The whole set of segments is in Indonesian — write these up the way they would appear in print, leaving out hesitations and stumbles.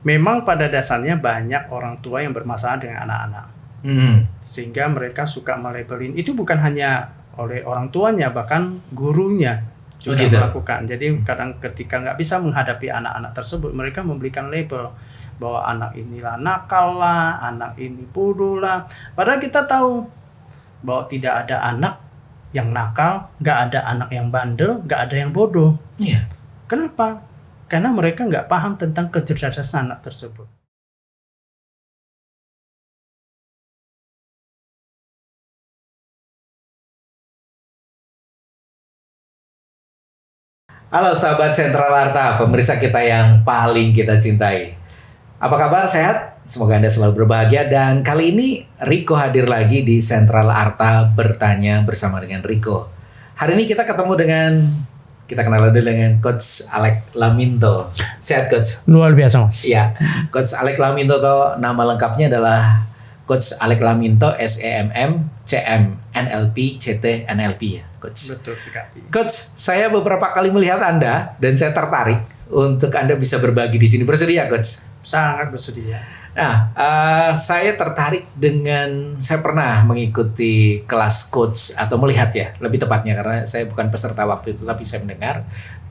memang pada dasarnya banyak orang tua yang bermasalah dengan anak-anak. Sehingga mereka suka melabelin. Itu bukan hanya oleh orang tuanya, bahkan gurunya juga melakukan. Jadi kadang ketika nggak bisa menghadapi anak-anak tersebut, mereka memberikan label bahwa anak inilah nakal lah, anak ini bodoh lah. Padahal kita tahu bahwa tidak ada anak yang nakal, nggak ada anak yang bandel, nggak ada yang bodoh. Iya. Kenapa? Karena mereka nggak paham tentang kecerdasan anak tersebut. Halo sahabat Sentral Arta, pemirsa kita yang paling kita cintai. Apa kabar? Sehat? Semoga Anda selalu berbahagia. Dan kali ini Rico hadir lagi di Sentral Arta bertanya bersama dengan Rico. Hari ini kita ketemu dengan, kita kenal dulu dengan Coach Alex Laminto. Sehat Coach? Luar biasa Mas. Iya, Coach Alex Laminto tuh nama lengkapnya adalah Coach Alex Laminto SEMM CM NLP CT NLP ya Coach. Betul sekali. Coach, saya beberapa kali melihat Anda dan saya tertarik untuk Anda bisa berbagi di sini. Bersedia Coach? Sangat bersedia. Nah, saya tertarik dengan, saya pernah mengikuti kelas coach atau melihat ya, lebih tepatnya karena saya bukan peserta waktu itu, tapi saya mendengar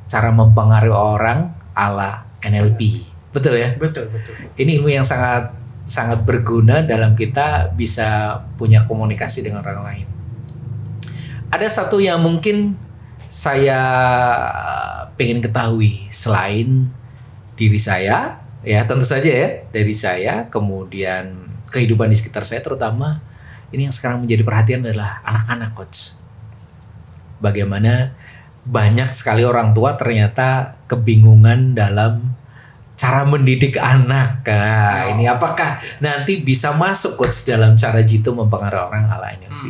cara mempengaruhi orang ala NLP. Betul ya? Betul. Ini ilmu yang sangat berguna dalam kita bisa punya komunikasi dengan orang lain. Ada satu yang mungkin saya pengen ketahui selain diri saya, ya tentu saja ya dari saya, kemudian kehidupan di sekitar saya, terutama ini yang sekarang menjadi perhatian adalah anak-anak Coach. Bagaimana banyak sekali orang tua ternyata kebingungan dalam cara mendidik anak. Nah, ini apakah nanti bisa masuk Coach dalam cara jitu mempengaruhi orang ala NLP?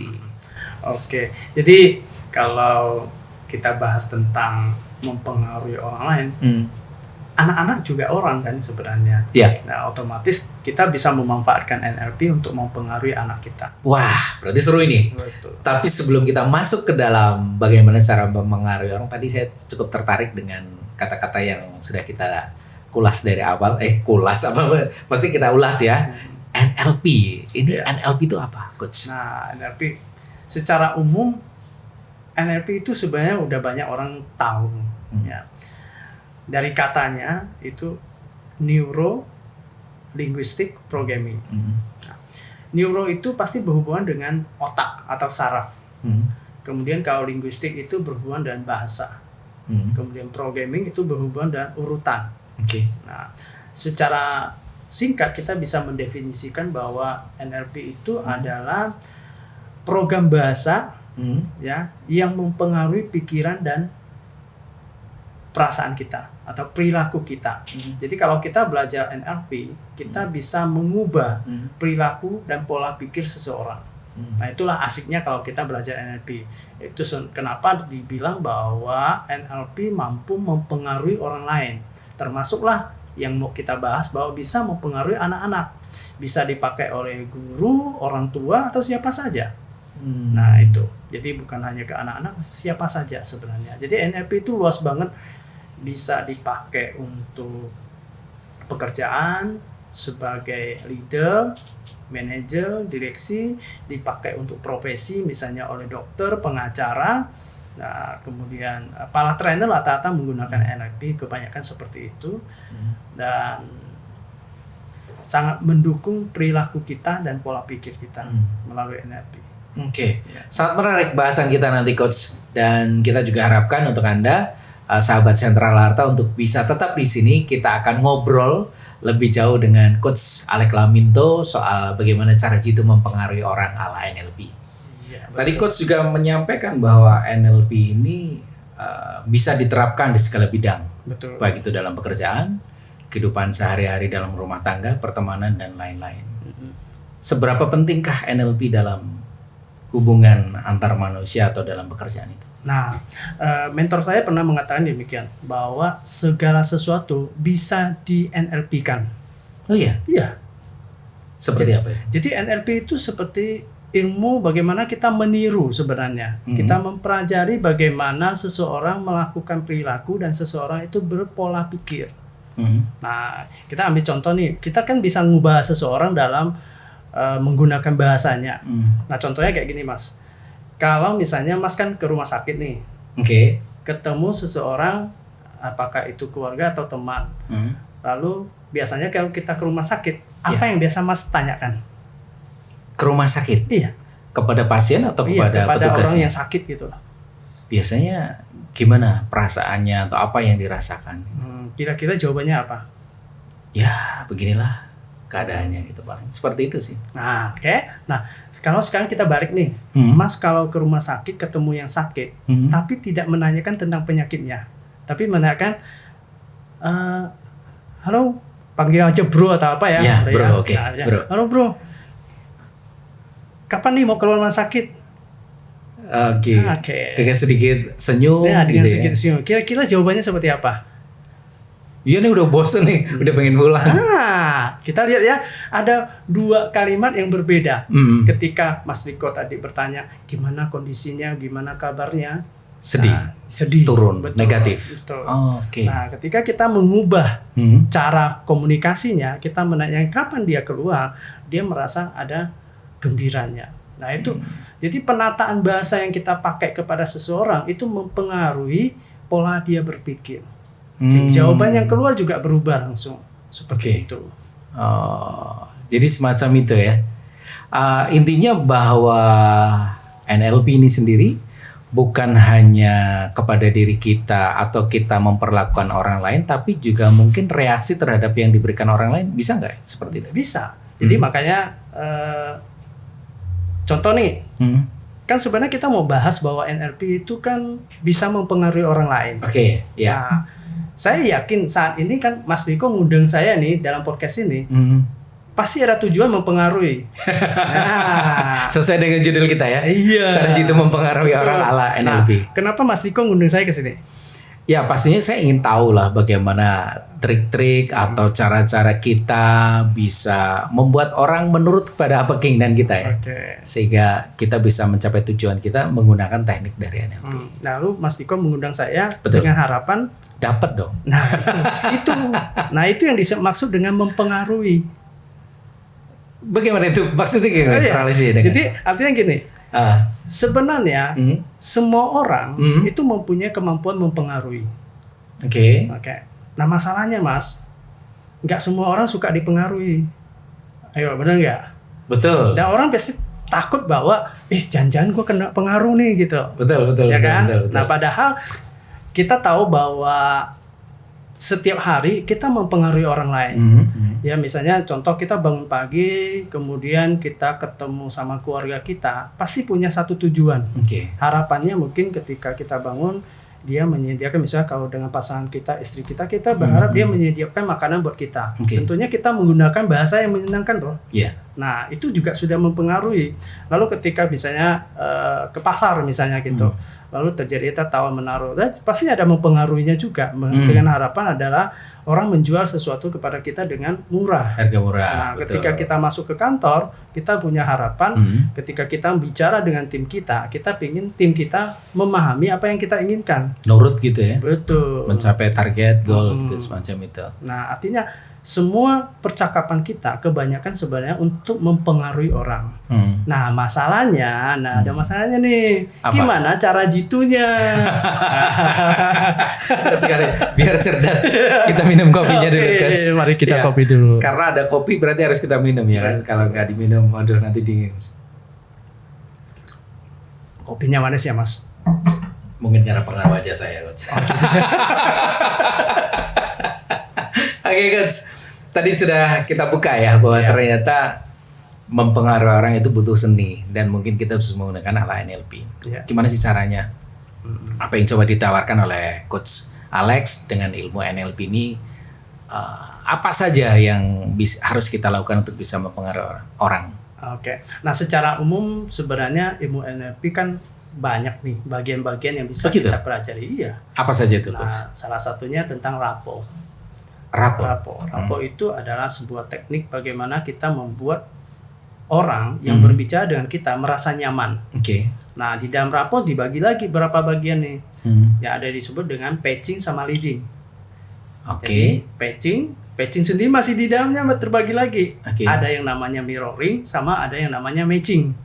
Oke, jadi kalau kita bahas tentang mempengaruhi orang lain, anak-anak juga orang kan sebenarnya. Iya. Nah, otomatis kita bisa memanfaatkan NLP untuk mempengaruhi anak kita. Wah, berarti seru ini. Betul. Tapi sebelum kita masuk ke dalam bagaimana cara mempengaruhi orang, tadi saya cukup tertarik dengan kata-kata yang sudah kita kulas dari awal. Kulas apa? Pasti kita ulas ya. NLP. Ini NLP itu apa, Coach? Nah, NLP secara umum NLP itu sebenarnya udah banyak orang tahu ya. Dari katanya itu Neuro Linguistic Programming. Nah, neuro itu pasti berhubungan dengan otak atau saraf. Kemudian kalau linguistik itu berhubungan dengan bahasa. Kemudian programming itu berhubungan dengan urutan. Nah, secara singkat kita bisa mendefinisikan bahwa NLP itu adalah program bahasa ya yang mempengaruhi pikiran dan perasaan kita atau perilaku kita. Jadi kalau kita belajar NLP, kita bisa mengubah perilaku dan pola pikir seseorang. Nah, itulah asiknya kalau kita belajar NLP. Itu kenapa dibilang bahwa NLP mampu mempengaruhi orang lain. Termasuklah yang mau kita bahas bahwa bisa mempengaruhi anak-anak. Bisa dipakai oleh guru, orang tua, atau siapa saja. Nah, itu. Jadi bukan hanya ke anak-anak, siapa saja sebenarnya. Jadi NLP itu luas banget. Bisa dipakai untuk pekerjaan sebagai leader, manajer, direksi, dipakai untuk profesi misalnya oleh dokter, pengacara. Nah, kemudian para trainer rata-rata menggunakan NLP, kebanyakan seperti itu. Dan sangat mendukung perilaku kita dan pola pikir kita melalui NLP. Sangat menarik bahasan kita nanti Coach, dan kita juga harapkan untuk Anda sahabat Sentral Arta untuk bisa tetap di sini. Kita akan ngobrol lebih jauh dengan Coach Alex Laminto soal bagaimana cara jitu mempengaruhi orang ala NLP. Tadi Coach juga menyampaikan bahwa NLP ini bisa diterapkan di segala bidang. Betul. Baik itu dalam pekerjaan, kehidupan sehari-hari dalam rumah tangga, pertemanan dan lain-lain. Seberapa pentingkah NLP dalam hubungan antar manusia atau dalam pekerjaan itu? Nah, mentor saya pernah mengatakan demikian, bahwa segala sesuatu bisa di NLP-kan. Oh iya? Iya. Seperti apa itu? Jadi NLP itu seperti ilmu bagaimana kita meniru sebenarnya. Kita mempelajari bagaimana seseorang melakukan perilaku dan seseorang itu berpola pikir. Nah, kita ambil contoh nih, kita kan bisa ngubah seseorang dalam menggunakan bahasanya. Nah, contohnya kayak gini Mas. Kalau misalnya Mas kan ke rumah sakit nih, ketemu seseorang, apakah itu keluarga atau teman. Lalu biasanya kalau kita ke rumah sakit, apa yang biasa Mas tanyakan? Ke rumah sakit? Iya. Kepada pasien atau kepada petugasnya? Kepada orang yang sakit gitu loh. Biasanya gimana perasaannya atau apa yang dirasakan? Kira-kira jawabannya apa? Ya, beginilah keadaannya gitu paling. Seperti itu sih. Nah, oke. Nah, kalau sekarang kita balik nih. Mas kalau ke rumah sakit ketemu yang sakit, tapi tidak menanyakan tentang penyakitnya. Tapi menanyakan halo, panggil aja bro atau apa ya? Ya, bro, oke. Nah, bro. Halo bro. Kapan nih mau keluar rumah sakit? Oke. Dengan sedikit senyum dengan gitu sedikit senyum. Kira-kira jawabannya seperti apa? Iya nih udah bosen nih, udah pengen pulang. Kita lihat ya, ada dua kalimat yang berbeda. Ketika Mas Riko tadi bertanya, gimana kondisinya, gimana kabarnya? Sedih. Sedih. Turun, betul, negatif. Betul. Oke. Nah, ketika kita mengubah cara komunikasinya, kita menanyakan kapan dia keluar, dia merasa ada gembiranya. Nah itu, jadi penataan bahasa yang kita pakai kepada seseorang itu mempengaruhi pola dia berpikir. Jawaban yang keluar juga berubah langsung seperti itu. Jadi semacam itu ya. Intinya bahwa NLP ini sendiri bukan hanya kepada diri kita atau kita memperlakukan orang lain, tapi juga mungkin reaksi terhadap yang diberikan orang lain. Bisa nggak seperti itu? Bisa. Jadi makanya contoh nih, kan sebenarnya kita mau bahas bahwa NLP itu kan bisa mempengaruhi orang lain. Oke, ya. Nah, saya yakin saat ini kan Mas Riko ngundang saya nih dalam podcast ini, pasti ada tujuan mempengaruhi. Nah, sesuai dengan judul kita ya. Iya. Cara situ mempengaruhi orang ala NLP. Nah, kenapa Mas Riko ngundang saya ke sini? Ya pastinya saya ingin tahu lah bagaimana trik-trik atau cara-cara kita bisa membuat orang menurut kepada apa keinginan kita ya. Sehingga kita bisa mencapai tujuan kita menggunakan teknik dari NLP. Lalu Mas Riko mengundang saya dengan harapan dapat dong. Nah, itu yang dimaksud dengan mempengaruhi. Bagaimana itu? Maksudnya gimana? Jadi artinya gini. Sebenarnya semua orang itu mempunyai kemampuan mempengaruhi. Oke. Nah masalahnya Mas, nggak semua orang suka dipengaruhi. Ayo benar nggak? Betul. Dan orang pasti takut bahwa, jangan-jangan gue kena pengaruh nih gitu. Betul. Ya kan? Betul. Nah padahal kita tahu bahwa setiap hari kita mempengaruhi orang lain. Ya misalnya contoh kita bangun pagi, kemudian kita ketemu sama keluarga kita, pasti punya satu tujuan. Harapannya mungkin ketika kita bangun, dia menyediakan, misalnya kalau dengan pasangan kita, istri kita berharap dia menyediakan makanan buat kita. Tentunya kita menggunakan bahasa yang menyenangkan, bro. Nah itu juga sudah mempengaruhi. Lalu ketika misalnya ke pasar misalnya gitu, lalu terjadi tawar menaruh, pasti ada mempengaruhinya juga. Dengan harapan adalah orang menjual sesuatu kepada kita dengan murah. Harga murah. Nah, ketika kita masuk ke kantor, kita punya harapan ketika kita bicara dengan tim kita ingin tim kita memahami apa yang kita inginkan. Nurut gitu ya. Betul. Mencapai target, goal gitu semacam itu. Nah, artinya semua percakapan kita kebanyakan sebenarnya untuk mempengaruhi orang. Nah, masalahnya, ada masalahnya nih. Apa? Gimana cara jitunya? Sekali, biar cerdas. Kita minum kopinya dulu, Coach. Mari kita kopi dulu. Karena ada kopi berarti harus kita minum ya kan. Kalau nggak diminum, aduh nanti dingin. Kopinya manis ya, Mas? Mungkin karena pengaruh wajah saya, Coach. Oke, Coach. Tadi sudah kita buka ya bahwa ternyata mempengaruhi orang itu butuh seni dan mungkin kita bisa menggunakan ala NLP. Gimana sih caranya? Apa yang coba ditawarkan oleh Coach Alex dengan ilmu NLP ini? Apa saja yang harus kita lakukan untuk bisa mempengaruhi orang? Oke. Nah, secara umum sebenarnya ilmu NLP kan banyak nih bagian-bagian yang bisa kita pelajari. Iya. Apa saja itu, Coach? Nah, salah satunya tentang rapport. Rapport itu adalah sebuah teknik bagaimana kita membuat orang yang berbicara dengan kita merasa nyaman. Nah, di dalam rapport dibagi lagi berapa bagian nih. Yang ada disebut dengan patching sama leading. Oke. Jadi patching sendiri masih di dalamnya terbagi lagi. Oke. Ada yang namanya mirroring sama ada yang namanya matching.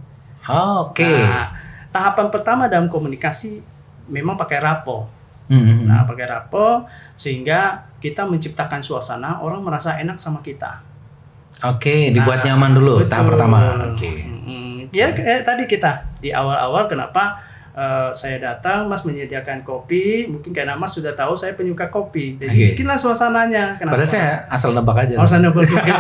Oke. Nah, tahapan pertama dalam komunikasi memang pakai rapo. Nah, pakai rapo sehingga kita menciptakan suasana orang merasa enak sama kita. Oke, dibuat nyaman dulu tahap pertama. Oke. Ya kayak tadi kita di awal-awal kenapa saya datang, Mas menyediakan kopi, mungkin karena Mas sudah tahu saya penyuka kopi, jadi bikinlah suasananya. Kenapa? Padahal saya asal nebak aja. Asal nebak juga.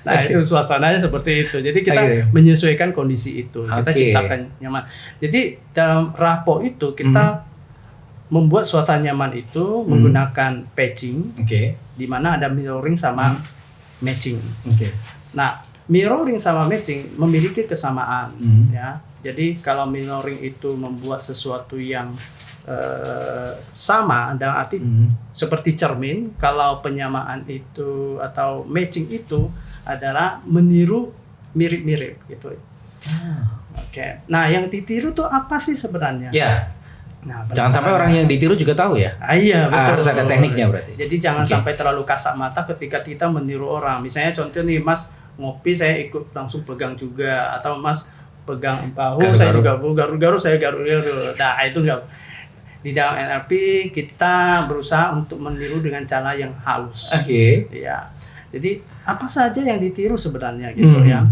Nah itu suasananya seperti itu. Jadi kita menyesuaikan kondisi itu, kita ciptakan nyaman. Jadi dalam rapo itu kita membuat suasana nyaman itu menggunakan patching, di mana ada mirroring sama matching. Nah mirroring sama matching memiliki kesamaan, ya. Jadi kalau mirroring itu membuat sesuatu yang sama, dalam arti seperti cermin. Kalau penyamaan itu atau matching itu adalah meniru mirip-mirip gitu. Oke. Nah yang ditiru tuh apa sih sebenarnya? Ya. Nah, jangan sampai orang yang ditiru juga tahu ya. Iya betul. Harus ada tekniknya berarti. Jadi jangan sampai terlalu kasat mata ketika kita meniru orang. Misalnya contoh nih Mas ngopi saya ikut langsung pegang juga, atau Mas pegang bahu saya juga garu-garu saya garu-garu. Nah itu enggak. Di dalam NLP kita berusaha untuk meniru dengan cara yang halus. Ya. Jadi apa saja yang ditiru sebenarnya gitu ya.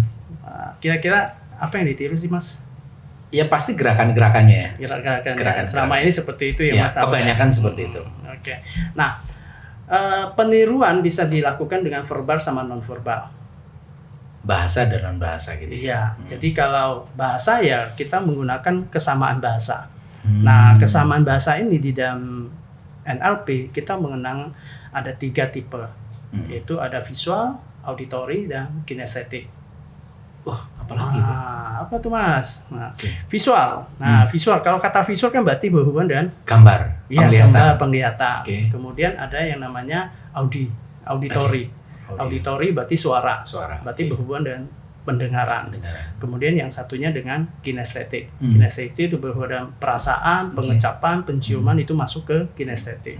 Kira-kira apa yang ditiru sih Mas? Ya pasti gerakan-gerakannya ya. Gerakan. Selama ini seperti itu ya Mas. Kebanyakan seperti itu. Oke. Nah peniruan bisa dilakukan dengan verbal sama non verbal. Bahasa dan non bahasa gitu. Iya. Jadi kalau bahasa ya kita menggunakan kesamaan bahasa. Nah kesamaan bahasa ini di dalam NLP kita mengenang ada 3 tipe, yaitu ada visual, auditory, dan kinestetik. Apalagi itu? Apa tuh Mas? Nah, visual. Nah visual, kalau kata visual kan berarti berhubungan dengan gambar, penglihatan. Kemudian ada yang namanya auditory. Auditory berarti suara. Berarti berhubungan dengan pendengaran. Kemudian yang satunya dengan kinestetik. Kinestetik itu berhubungan dengan perasaan, pengecapan, penciuman, itu masuk ke kinestetik.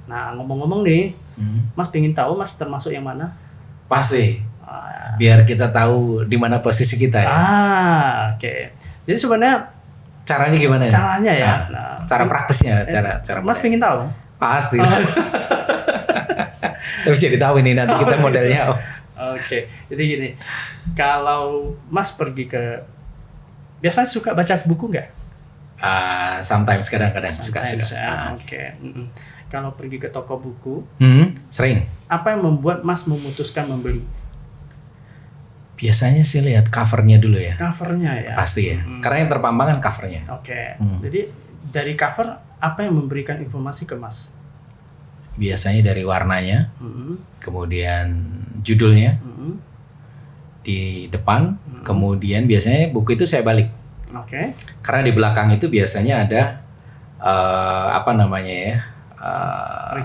Nah ngomong-ngomong nih, Mas pengen tahu Mas termasuk yang mana? Pasti. Biar kita tahu di mana posisi kita ya. Oke. Jadi sebenarnya caranya gimana ya? Caranya ya. Cara praktisnya, cara. Mas pengen tahu? Pasti. Tapi jadi tahu ini nanti kita modelnya. Oke. Jadi gini, kalau Mas pergi ke, biasanya suka baca buku nggak? Sometimes, kadang-kadang suka. Oke. Kalau pergi ke toko buku, sering. Apa yang membuat Mas memutuskan membeli? Biasanya sih lihat covernya dulu ya. Covernya ya. Pasti ya. Karena yang terpampang kan covernya. Oke. Jadi dari cover apa yang memberikan informasi ke Mas? Biasanya dari warnanya, kemudian judulnya di depan, kemudian biasanya buku itu saya balik. Karena di belakang itu biasanya ada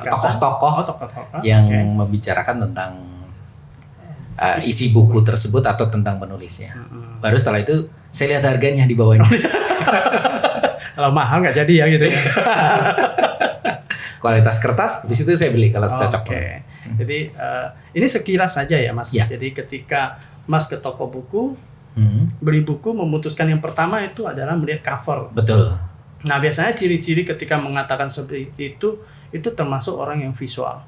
tokoh-tokoh yang membicarakan tentang isi buku tersebut atau tentang penulisnya. Baru setelah itu saya lihat harganya di bawahnya. Kalau mahal nggak jadi ya gitu ya. Kualitas kertas, di situ saya beli kalau cocok. Jadi ini sekilas saja ya Mas. Ya. Jadi ketika Mas ke toko buku, beli buku, memutuskan yang pertama itu adalah melihat cover. Betul. Nah biasanya ciri-ciri ketika mengatakan seperti itu termasuk orang yang visual.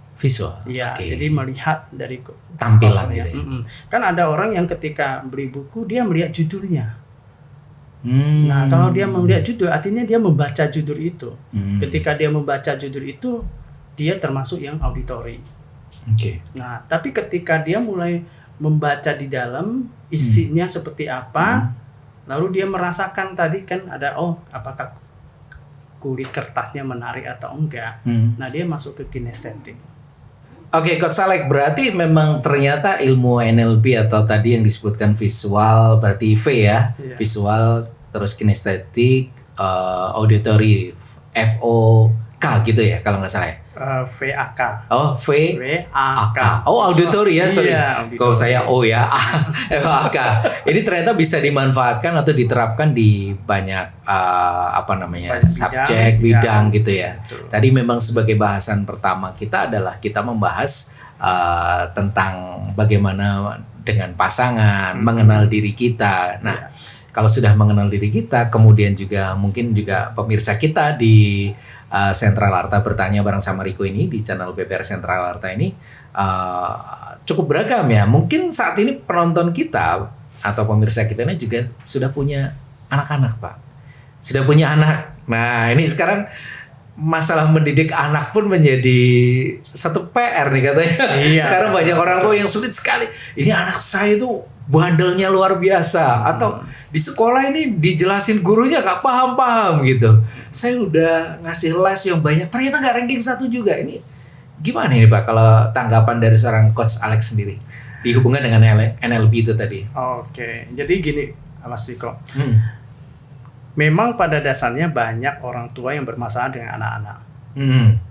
Iya. Jadi melihat dari tampilan gitu ya. Kan ada orang yang ketika beli buku dia melihat judulnya. Nah kalau dia melihat judul artinya dia membaca judul itu. Ketika dia membaca judul itu dia termasuk yang auditory. Nah tapi ketika dia mulai membaca di dalam isinya seperti apa, lalu dia merasakan tadi kan ada apakah kulit kertasnya menarik atau enggak. Nah dia masuk ke kinestetik. Oke, Coach Salek, berarti memang ternyata ilmu NLP atau tadi yang disebutkan visual berarti V ya, visual, terus kinestetik, auditory, FO, K gitu ya kalau nggak salah ya. VAK. Oh, VAK. Oh, auditory ya, sorry. Iya, Kalau saya ya, VAK. Ini ternyata bisa dimanfaatkan atau diterapkan di banyak Banyak subjek, bidang gitu ya. Betul. Tadi memang sebagai bahasan pertama kita adalah kita membahas tentang bagaimana dengan pasangan, mengenal diri kita. Nah, kalau sudah mengenal diri kita, kemudian juga mungkin juga pemirsa kita di Sentral Arta Bertanya bareng sama Riko ini di channel BPR Sentral Arta ini cukup beragam ya. Mungkin saat ini penonton kita atau pemirsa kita ini juga sudah punya anak-anak, Pak. Sudah punya anak. Nah, ini sekarang masalah mendidik anak pun menjadi satu PR nih katanya. Iya. Sekarang banyak orang tua yang sulit sekali. Ini anak saya itu bandelnya luar biasa, atau di sekolah ini dijelasin gurunya gak paham-paham gitu. Saya udah ngasih les yang banyak, ternyata gak ranking 1 juga. Ini gimana ini Pak kalau tanggapan dari seorang Coach Alex sendiri dihubungkan dengan NLP itu tadi? Oke, jadi gini Mas Riko. Memang pada dasarnya banyak orang tua yang bermasalah dengan anak-anak.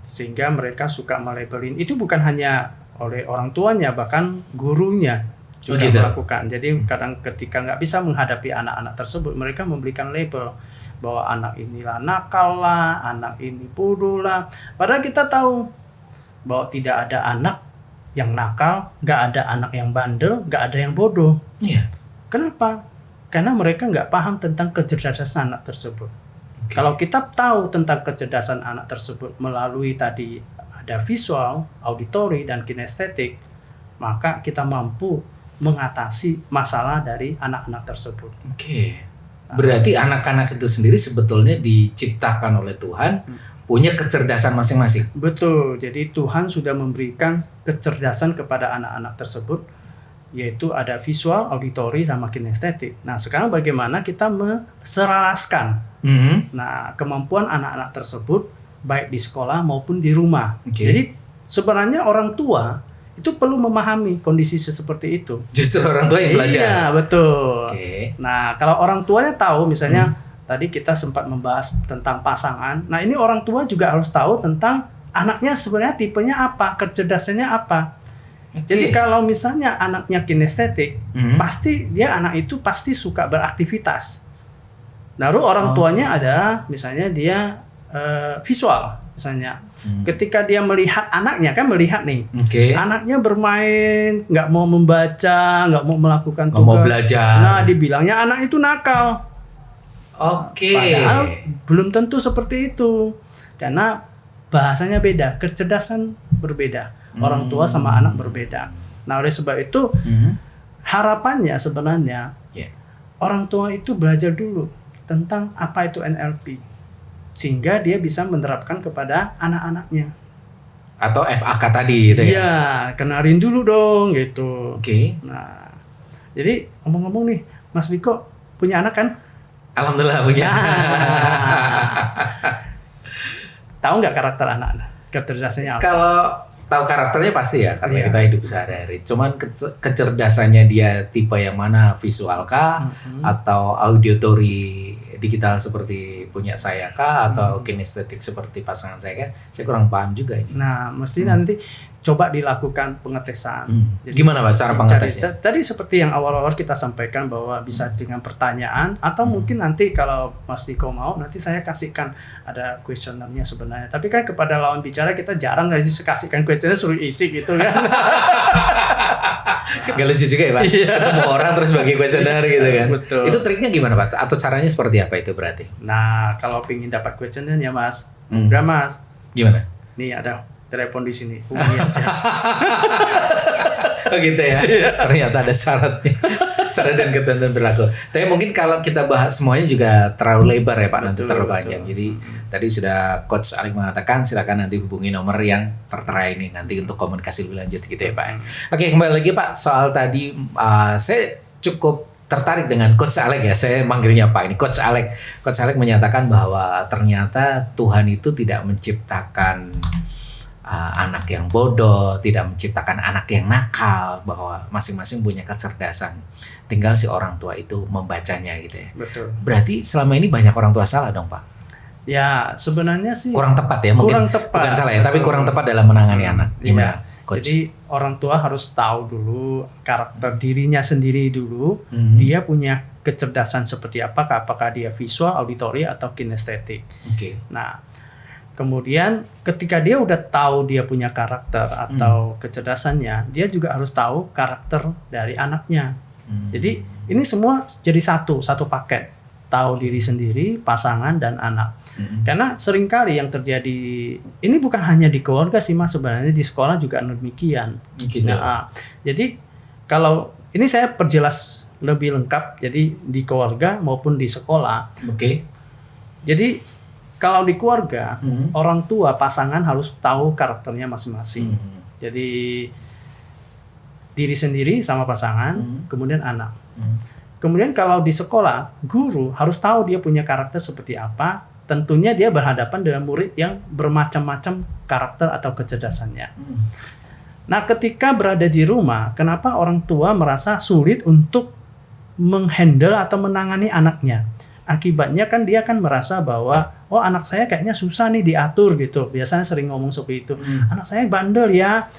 Sehingga mereka suka melabelin. Itu bukan hanya oleh orang tuanya, bahkan gurunya juga melakukan. Jadi kadang ketika nggak bisa menghadapi anak-anak tersebut, mereka memberikan label bahwa anak inilah nakal lah, anak ini bodoh lah. Padahal kita tahu bahwa tidak ada anak yang nakal, nggak ada anak yang bandel, nggak ada yang bodoh. Iya. Kenapa? Karena mereka nggak paham tentang kecerdasan anak tersebut. Kalau kita tahu tentang kecerdasan anak tersebut melalui tadi ada visual, auditory, dan kinestetik, maka kita mampu mengatasi masalah dari anak-anak tersebut. Oke. Berarti anak-anak itu sendiri sebetulnya diciptakan oleh Tuhan, punya kecerdasan masing-masing. Betul. Jadi Tuhan sudah memberikan kecerdasan kepada anak-anak tersebut, yaitu ada visual, auditory, sama kinestetik. Nah, sekarang bagaimana kita menselaraskan nah kemampuan anak-anak tersebut baik di sekolah maupun di rumah. Jadi sebenarnya orang tua itu perlu memahami kondisi seperti itu. Justru orang tua yang belajar. Iya, betul. Nah, kalau orang tuanya tahu, misalnya tadi kita sempat membahas tentang pasangan. Nah, ini orang tua juga harus tahu tentang anaknya sebenarnya tipenya apa, kecerdasannya apa. Jadi kalau misalnya anaknya kinestetik, pasti anak itu pasti suka beraktivitas. Lalu orang tuanya adalah misalnya dia visual. Misalnya, ketika dia melihat anaknya, kan melihat nih, anaknya bermain, nggak mau membaca, nggak mau melakukan tugas, mau belajar. Nah, dibilangnya anak itu nakal. Padahal belum tentu seperti itu, karena bahasanya beda, kecerdasan berbeda, orang tua sama anak berbeda. Nah, oleh sebab itu, harapannya sebenarnya orang tua itu belajar dulu tentang apa itu NLP. Sehingga dia bisa menerapkan kepada anak-anaknya. Atau FAK tadi gitu ya? Iya, kenalin dulu dong gitu. Nah, jadi ngomong-ngomong nih, Mas Riko punya anak kan? Alhamdulillah punya. Tahu nggak karakter anak-anak? Kecerdasannya apa? Kalau tahu karakternya pasti ya, karena kita hidup sehari-hari. Cuman kecerdasannya dia tipe yang mana, visual kah? Atau auditory digital seperti punya saya kah, atau kinestetik seperti pasangan saya kah? Saya kurang paham juga ini. Nah, mesti nanti coba dilakukan pengetesan. Jadi, gimana Pak cara pengetesnya? Tadi seperti yang awal-awal kita sampaikan bahwa bisa dengan pertanyaan, atau mungkin nanti kalau Mas Diko mau, nanti saya kasihkan ada kuesionernya sebenarnya. Tapi kan kepada lawan bicara kita jarang kasihkan kuesioner, suruh isi gitu kan. Gak lucu juga ya Pak? Ketemu orang terus bagi kuesioner gitu kan. Betul. Itu triknya gimana Pak? Atau caranya seperti apa itu berarti? Nah, kalau ingin dapat kuesioner ya Mas, udah Mas. Gimana? Nih ada telepon di sini, hubungi aja. Oh gitu ya. Ternyata ada syaratnya. Syarat dan ketentuan berlaku. Tapi mungkin kalau kita bahas semuanya juga terlalu lebar ya Pak, nanti terlalu panjang. Jadi tadi sudah Coach Alex mengatakan silakan nanti hubungi nomor yang tertera ini nanti untuk komunikasi lebih lanjut gitu ya Pak. Oke, kembali lagi Pak soal tadi saya cukup tertarik dengan Coach Alex ya. Saya manggilnya Pak ini Coach Alex. Coach Alex menyatakan bahwa ternyata Tuhan itu tidak menciptakan anak yang bodoh, tidak menciptakan anak yang nakal, bahwa masing-masing punya kecerdasan. Tinggal si orang tua itu membacanya gitu ya. Betul. Berarti selama ini banyak orang tua salah dong Pak? Ya, sebenarnya sih kurang tepat ya, mungkin kurang tepat. bukan salah ya, tapi kurang tepat dalam menangani anak. Gimana, Coach? Jadi orang tua harus tahu dulu karakter dirinya sendiri dulu. Dia punya kecerdasan seperti apakah dia visual, auditory atau kinestetik. Nah, kemudian ketika dia udah tahu dia punya karakter atau kecerdasannya, dia juga harus tahu karakter dari anaknya. Jadi ini semua jadi satu paket. Tahu diri sendiri, pasangan dan anak. Karena seringkali yang terjadi ini bukan hanya di keluarga sih Mas, sebenarnya di sekolah juga demikian. Nah, jadi kalau ini saya perjelas lebih lengkap, jadi di keluarga maupun di sekolah. Jadi kalau di keluarga, orang tua pasangan harus tahu karakternya masing-masing. Jadi diri sendiri sama pasangan, kemudian anak. Kemudian kalau di sekolah, guru harus tahu dia punya karakter seperti apa. Tentunya dia berhadapan dengan murid yang bermacam-macam karakter atau kecerdasannya. Nah, ketika berada di rumah, kenapa orang tua merasa sulit untuk menghandle atau menangani anaknya? Akibatnya kan dia kan merasa bahwa anak saya kayaknya susah nih diatur gitu. Biasanya sering ngomong seperti itu. Anak saya bandel ya.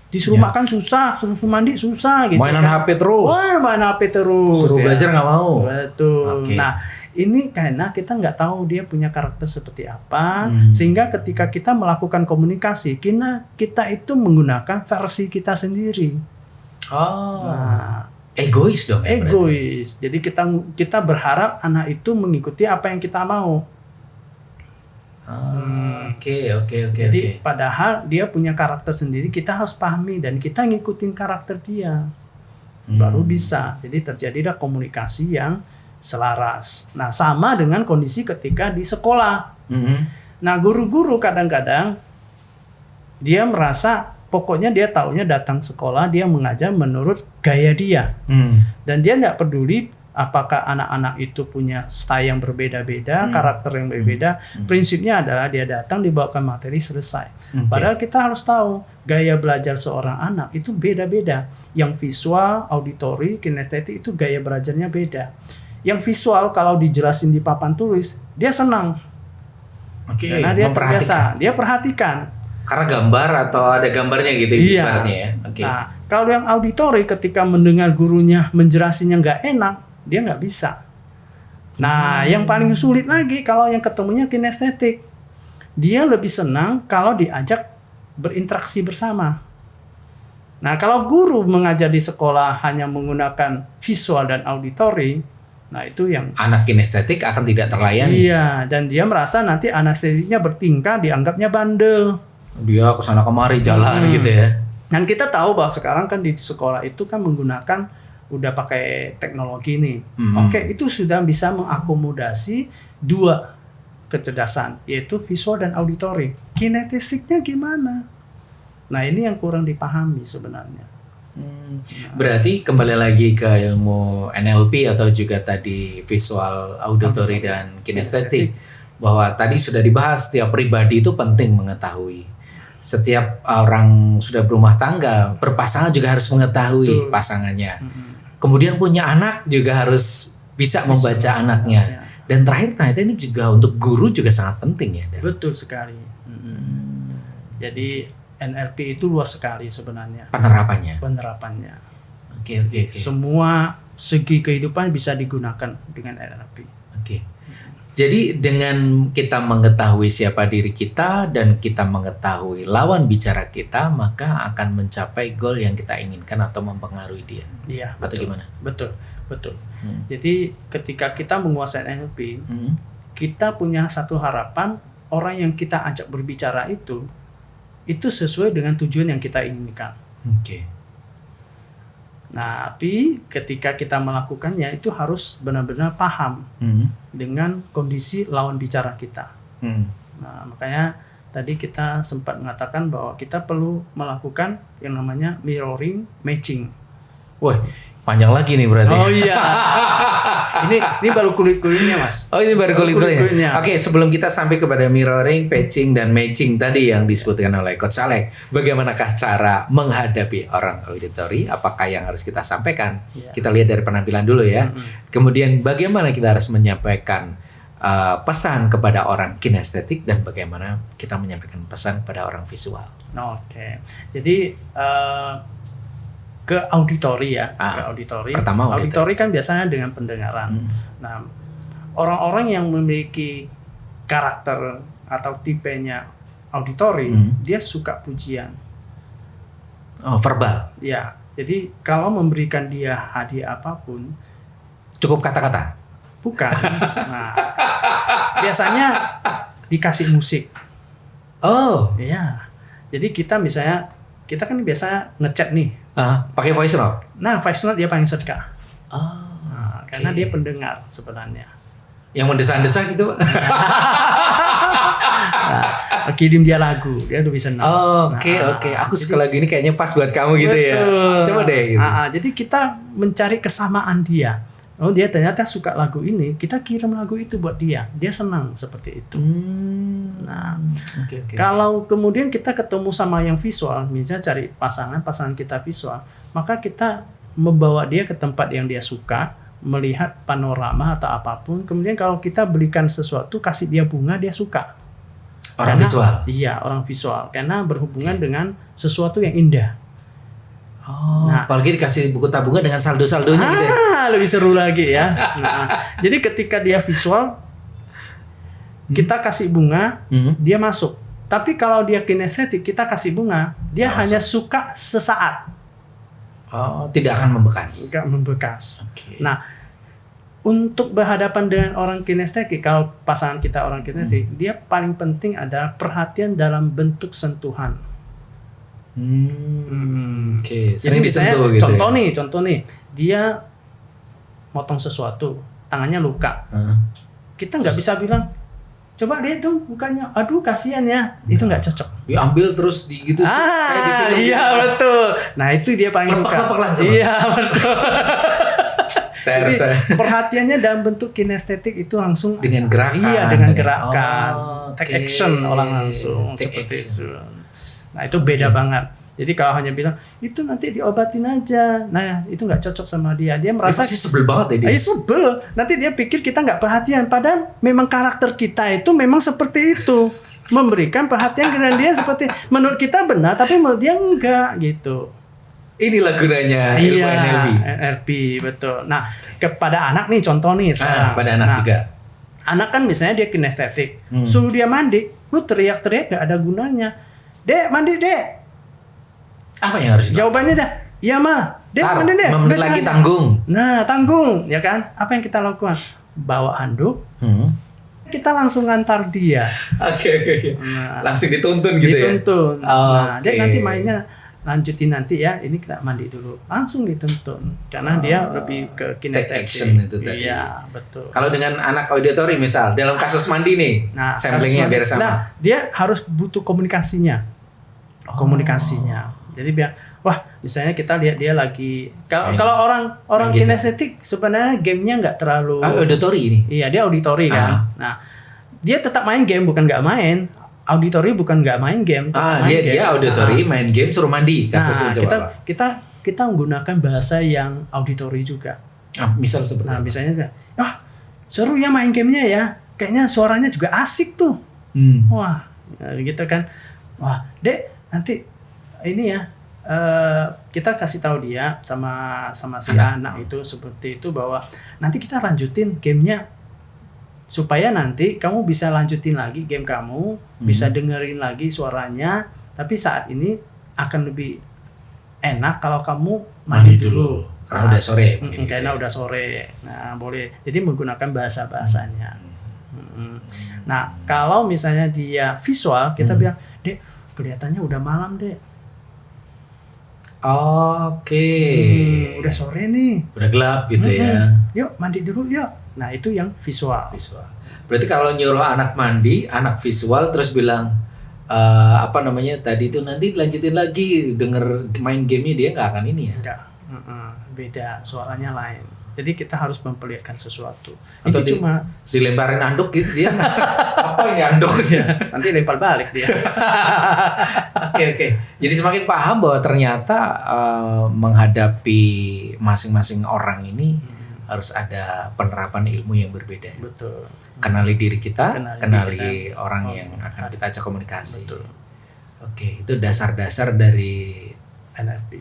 Disuruh makan susah, suruh mandi susah gitu. Mainan HP terus. Main HP terus. Suruh belajar nggak mau. Betul. Nah, ini karena kita nggak tahu dia punya karakter seperti apa, sehingga ketika kita melakukan komunikasi, kita itu menggunakan versi kita sendiri. Egois dong ya. Egois. Jadi kita berharap anak itu mengikuti apa yang kita mau. Jadi padahal dia punya karakter sendiri, kita harus pahami dan kita ngikutin karakter dia. Baru bisa. Jadi terjadilah komunikasi yang selaras. Nah, sama dengan kondisi ketika di sekolah. Nah, guru-guru kadang-kadang dia merasa pokoknya dia taunya datang sekolah, dia mengajar menurut gaya dia. Dan dia nggak peduli apakah anak-anak itu punya style yang berbeda-beda, karakter yang berbeda. Prinsipnya adalah dia datang dibawakan materi selesai. Padahal kita harus tahu gaya belajar seorang anak itu beda-beda. Yang visual, auditory, kinestetik itu gaya belajarnya beda. Yang visual kalau dijelasin di papan tulis, dia senang. Karena dia terbiasa, dia perhatikan. Karena gambar atau ada gambarnya gitu ibaratnya ya. Nah, kalau yang auditory ketika mendengar gurunya menjelasinnya nggak enak, dia nggak bisa. Nah, yang paling sulit lagi kalau yang ketemunya kinestetik. Dia lebih senang kalau diajak berinteraksi bersama. Nah, kalau guru mengajar di sekolah hanya menggunakan visual dan auditory, nah itu yang anak kinestetik akan tidak terlayani. Iya, dan dia merasa nanti anestetiknya bertingkah, dianggapnya bandel. Dia kesana kemari jalan gitu ya. Dan kita tahu bahwa sekarang kan di sekolah itu kan menggunakan udah pakai teknologi nih. Itu sudah bisa mengakomodasi dua kecerdasan, yaitu visual dan auditory. Kinestetiknya gimana? Nah, ini yang kurang dipahami sebenarnya. Berarti kembali lagi ke ilmu NLP atau juga tadi visual, auditory dan kinestetik. Bahwa tadi sudah dibahas setiap pribadi itu penting mengetahui. Setiap orang sudah berumah tangga, berpasangan juga harus mengetahui pasangannya. Kemudian punya anak juga harus bisa membaca anaknya. Dan terakhir ternyata ini juga untuk guru juga sangat penting ya. Betul sekali. Jadi NLP itu luas sekali sebenarnya. Penerapannya. Oke. Semua segi kehidupan bisa digunakan dengan NLP. Jadi dengan kita mengetahui siapa diri kita dan kita mengetahui lawan bicara kita, maka akan mencapai goal yang kita inginkan atau mempengaruhi dia. Iya. Atau gimana? Betul. Jadi ketika kita menguasai NLP, kita punya satu harapan orang yang kita ajak berbicara itu sesuai dengan tujuan yang kita inginkan. Nah, tapi ketika kita melakukannya itu harus benar-benar paham dengan kondisi lawan bicara kita. Nah, makanya tadi kita sempat mengatakan bahwa kita perlu melakukan yang namanya mirroring matching. Wah, panjang lagi nih berarti. Oh iya. ini baru kulit-kulitnya, Mas. Oh, ini baru kulit-kulitnya. Oke, sebelum kita sampai kepada mirroring, patching dan matching tadi yang disebutkan oleh Coach Alex, bagaimanakah cara menghadapi orang auditory? Apakah yang harus kita sampaikan? Kita lihat dari penampilan dulu ya. Kemudian bagaimana kita harus menyampaikan pesan kepada orang kinestetik dan bagaimana kita menyampaikan pesan kepada orang visual. Oke. Jadi ke auditori ya, ke auditori. Pertama auditori kan biasanya dengan pendengaran. Nah, orang-orang yang memiliki karakter atau tipenya auditori, dia suka pujian. Oh, verbal. Ya. Jadi kalau memberikan dia hadiah apapun, cukup kata-kata. Bukan. Nah, biasanya dikasih musik. Oh. Iya. Jadi kita kan biasa ngechat nih. Pakai voice note. Nah, voice note dia paling suka. Okay. Karena dia pendengar sebenarnya. Yang mendesah-desah gitu, Pak. Kirim dia lagu, dia lebih senang. Oke. Aku suka lagu ini kayaknya pas buat kamu gitu ya. Coba deh. Gitu. Jadi kita mencari kesamaan dia. Oh, dia ternyata suka lagu ini, kita kirim lagu itu buat dia. Dia senang seperti itu. Nah, kalau kemudian kita ketemu sama yang visual, misalnya cari pasangan kita visual, maka kita membawa dia ke tempat yang dia suka, melihat panorama atau apapun. Kemudian kalau kita belikan sesuatu, kasih dia bunga, dia suka. Visual. Iya, orang visual. Karena berhubungan dengan sesuatu yang indah. Apalagi dikasih buku tabungan dengan saldo-saldonya gitu ya. Lebih seru lagi ya. Jadi ketika dia visual, kita kasih bunga, dia masuk. Tapi kalau dia kinestetik, kita kasih bunga, dia hanya suka sesaat. Tidak akan membekas. Tidak membekas. Okay. Nah, untuk berhadapan dengan orang kinestetik, kalau pasangan kita orang kinestetik, dia paling penting adalah perhatian dalam bentuk sentuhan. Sering disentuh gitu. Contoh nih, dia motong sesuatu, tangannya luka. Kita nggak bisa bilang, coba lihat dong mukanya, aduh kasihan ya, itu nggak cocok. Diambil terus gitu. Iya betul. Nah itu dia paling suka. Lepak langsung. Iya betul. Saya Jadi, rasa perhatiannya dalam bentuk kinestetik itu langsung dengan gerakan. Iya, dengan gerakan. Take action orang langsung Take seperti action. itu. Nah, itu beda banget. Jadi kalau hanya bilang itu nanti diobatin aja, nah itu nggak cocok sama dia. Dia merasa pasti sebel banget ya dia. Sebel. Nanti dia pikir kita nggak perhatian. Padahal memang karakter kita itu memang seperti itu, memberikan perhatian kepada dia seperti menurut kita benar, tapi menurut dia enggak gitu. Inilah gunanya ilmu NLP. NLP betul. Nah kepada anak nih contoh nih sekarang. Pada anak juga. Anak kan misalnya dia kinestetik, suruh dia mandi, lu teriak-teriak nggak ada gunanya. Dek mandi dek. Apa yang harus jawabannya dah, iya mah, dek mandi dek. Menit lagi tanggung. Nah tanggung, ya kan? Apa yang kita lakukan? Bawa handuk, kita langsung ngantar dia. Oke. Nah, langsung dituntun gitu ya? Dituntun. Nah, dek nanti mainnya lanjutin nanti ya, ini kita mandi dulu. Langsung dituntun. Karena dia lebih ke kinestetik. Take action itu tadi. Iya, betul. Kalau dengan anak auditori misal, dalam kasus mandi nih, samplingnya biar sama. Nah, dia harus butuh komunikasinya. Jadi biar, wah misalnya kita lihat dia lagi, kalau orang kinestetik sebenarnya gamenya nggak terlalu. Auditori ini? Iya, dia auditori kan. Nah, dia tetap main game, bukan nggak main. Auditori bukan nggak main game. Dia auditori main game suruh mandi. Kasusnya kita menggunakan bahasa yang auditori juga. Misal seperti apa? Misalnya, wah seru ya main gamenya ya. Kayaknya suaranya juga asik tuh. Wah, gitu kan. Wah, dek nanti ini ya kita kasih tahu dia sama si anak itu seperti itu bahwa nanti kita lanjutin gamenya supaya nanti kamu bisa lanjutin lagi game kamu, bisa dengerin lagi suaranya, tapi saat ini akan lebih enak kalau kamu mandi dulu. Karena udah sore. Karena udah sore. Nah, boleh. Jadi menggunakan bahasanya. Nah, kalau misalnya dia visual, kita bilang, "Dek, kelihatannya udah malam, Dek." Udah sore nih. Udah gelap gitu ya. Yuk mandi dulu yuk. Nah itu yang visual. Berarti kalau nyuruh anak mandi, anak visual terus bilang tadi itu nanti lanjutin lagi denger main gamenya, dia nggak akan ini ya? Enggak. Beda, suaranya lain. Jadi kita harus memperlihatkan sesuatu. Atau itu cuma dilemparin anduk gitu dia. Apa ini anduk? Nanti lempar balik dia. Oke. Jadi semakin paham bahwa ternyata menghadapi masing-masing orang ini harus ada penerapan ilmu yang berbeda. Betul. Kenali diri kita, kenali diri kita. orang yang akan kita ajak komunikasi. Betul. Oke, itu dasar-dasar dari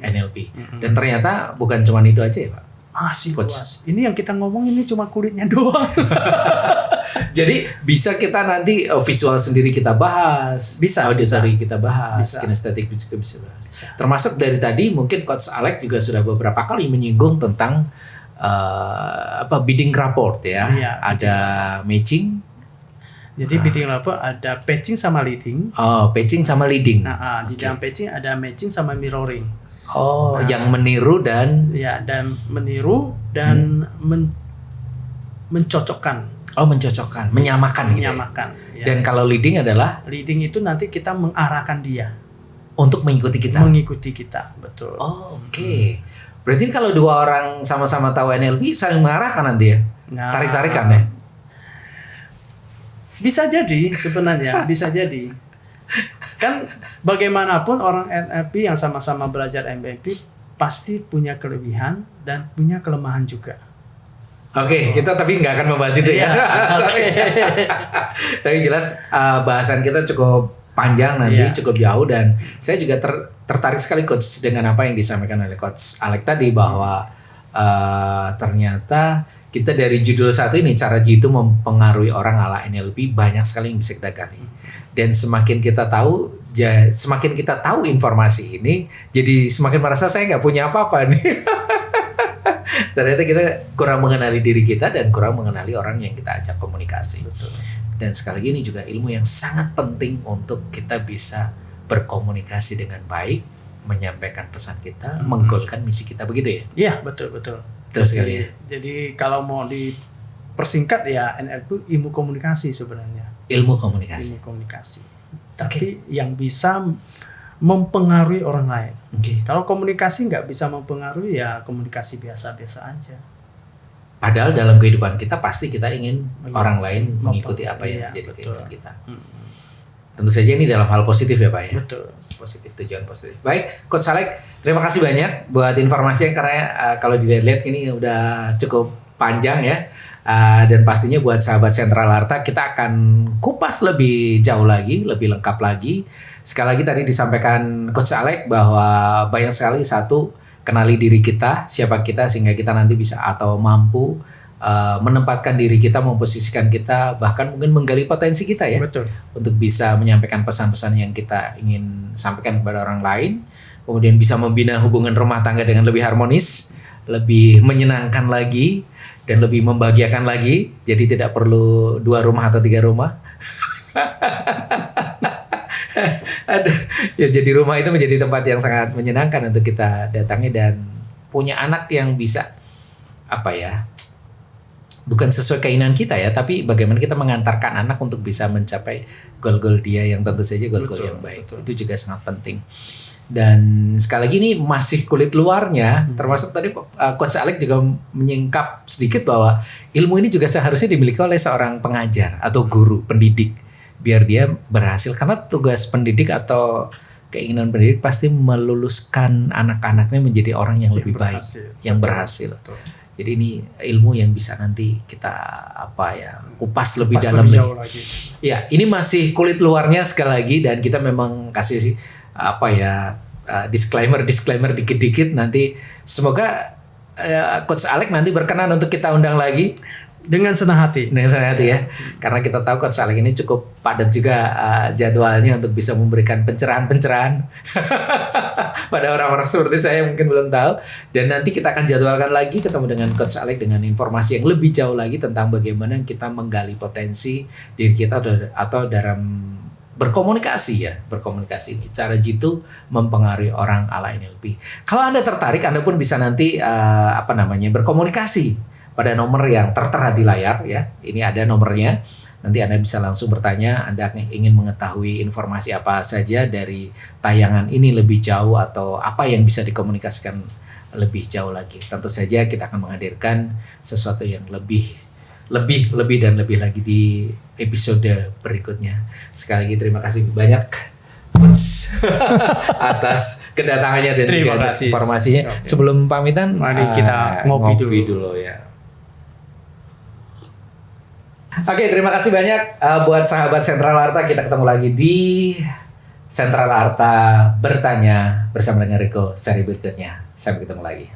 NLP. Dan ternyata bukan cuma itu aja ya Pak? Masih Coach. luas. Ini yang kita ngomong ini cuma kulitnya doang. Jadi bisa kita nanti visual sendiri kita bahas, Bisa, auditory kita bahas, Bisa. kinestetik juga bisa bahas. Termasuk dari tadi mungkin Coach Alex juga sudah beberapa kali menyinggung tentang bidding rapport ya. Iya, Ada matching. Jadi bidding rapport ada patching sama leading. Oh, patching sama leading. Di dalam patching ada matching sama mirroring. Oh, yang meniru dan Ya, dan meniru dan mencocokkan. oh mencocokkan, menyamakan gitu. Ya? Menyamakan. Ya. Dan kalau leading adalah Leading itu nanti kita mengarahkan dia. untuk mengikuti kita. Mengikuti kita, betul. Oh, oke. Berarti kalau dua orang sama-sama tahu NLP saling mengarahkan nanti ya? Nah, Tarik-tarikan ya? Bisa jadi sebenarnya, bisa jadi. Kan bagaimanapun orang NLP yang sama-sama belajar NLP pasti punya kelebihan dan punya kelemahan juga. Oke, kita tapi nggak akan membahas itu ya. Oke. Tapi jelas bahasan kita cukup panjang nanti, Iya. cukup jauh, dan saya juga tertarik sekali Coach dengan apa yang disampaikan oleh Coach Alex tadi bahwa ternyata kita dari judul satu ini, cara jitu mempengaruhi orang ala NLP, banyak sekali yang bisa kita gali. Dan semakin kita tahu, semakin kita tahu informasi ini, jadi semakin merasa saya nggak punya apa-apa nih. Ternyata kita kurang mengenali diri kita dan kurang mengenali orang yang kita ajak komunikasi. Betul. Dan sekali lagi ini juga ilmu yang sangat penting untuk kita bisa berkomunikasi dengan baik, menyampaikan pesan kita, menggolkan misi kita, begitu ya? Iya, betul. Terus sekali ya? Jadi kalau mau dipersingkat ya NLP ilmu komunikasi sebenarnya. Ilmu komunikasi. Ilmu komunikasi. Tapi yang bisa mempengaruhi orang lain. Oke. Kalau komunikasi nggak bisa mempengaruhi ya komunikasi biasa-biasa aja. Padahal dalam kehidupan kita pasti kita ingin orang lain mengikuti apa Iya, yang menjadi betul. keinginan kita. Tentu saja ini dalam hal positif ya Pak ya. Betul. Positif, tujuan positif. Baik, Coach Alex, terima kasih banyak buat informasinya, karena kalau dilihat-lihat ini udah cukup panjang ya. Dan pastinya buat sahabat Sentral Harta kita akan kupas lebih jauh lagi, lebih lengkap lagi. Sekali lagi tadi disampaikan Coach Alex bahwa banyak sekali, satu, kenali diri kita, siapa kita, sehingga kita nanti bisa atau mampu menempatkan diri kita, memposisikan kita, bahkan mungkin menggali potensi kita ya. Betul. Untuk bisa menyampaikan pesan-pesan yang kita ingin sampaikan kepada orang lain, kemudian bisa membina hubungan rumah tangga dengan lebih harmonis, lebih menyenangkan lagi, dan lebih membahagiakan lagi. Jadi tidak perlu 2 rumah atau 3 rumah. Ya, jadi rumah itu menjadi tempat yang sangat menyenangkan untuk kita datangi, dan punya anak yang bisa bukan sesuai keinginan kita ya, tapi bagaimana kita mengantarkan anak untuk bisa mencapai goal-goal dia yang tentu saja goal-goal yang baik. Itu juga sangat penting. Dan sekali lagi ini masih kulit luarnya, termasuk tadi Coach Alex juga menyingkap sedikit bahwa ilmu ini juga seharusnya dimiliki oleh seorang pengajar atau guru pendidik, biar dia berhasil, karena tugas pendidik atau keinginan pendidik pasti meluluskan anak-anaknya menjadi orang yang lebih baik, yang berhasil. Betul. Jadi ini ilmu yang bisa nanti kita kupas lebih dalam lagi. Ya, ini masih kulit luarnya sekali lagi, dan kita memang kasih disclaimer dikit-dikit. Nanti semoga Coach Alex nanti berkenan untuk kita undang lagi Dengan senang hati. dengan senang hati ya, karena kita tahu Coach Alex ini cukup padat juga jadwalnya untuk bisa memberikan pencerahan-pencerahan pada orang-orang seperti saya yang mungkin belum tahu. Dan nanti kita akan jadwalkan lagi ketemu dengan Coach Alex dengan informasi yang lebih jauh lagi tentang bagaimana kita menggali potensi diri kita atau dalam berkomunikasi ini, cara jitu mempengaruhi orang ala NLP. Kalau Anda tertarik, Anda pun bisa nanti berkomunikasi pada nomor yang tertera di layar ya. Ini ada nomornya. Nanti Anda bisa langsung bertanya, Anda ingin mengetahui informasi apa saja dari tayangan ini lebih jauh, atau apa yang bisa dikomunikasikan lebih jauh lagi. Tentu saja kita akan menghadirkan sesuatu yang lebih dan lebih lagi di episode berikutnya. Sekali lagi terima kasih banyak atas kedatangannya dan juga atas informasinya. Oke. Sebelum pamitan, Mari kita ngopi dulu ya. Oke, terima kasih banyak buat sahabat Sentral Harta. Kita ketemu lagi di Sentral Harta Bertanya bersama dengan Rico seri berikutnya. Sampai ketemu lagi.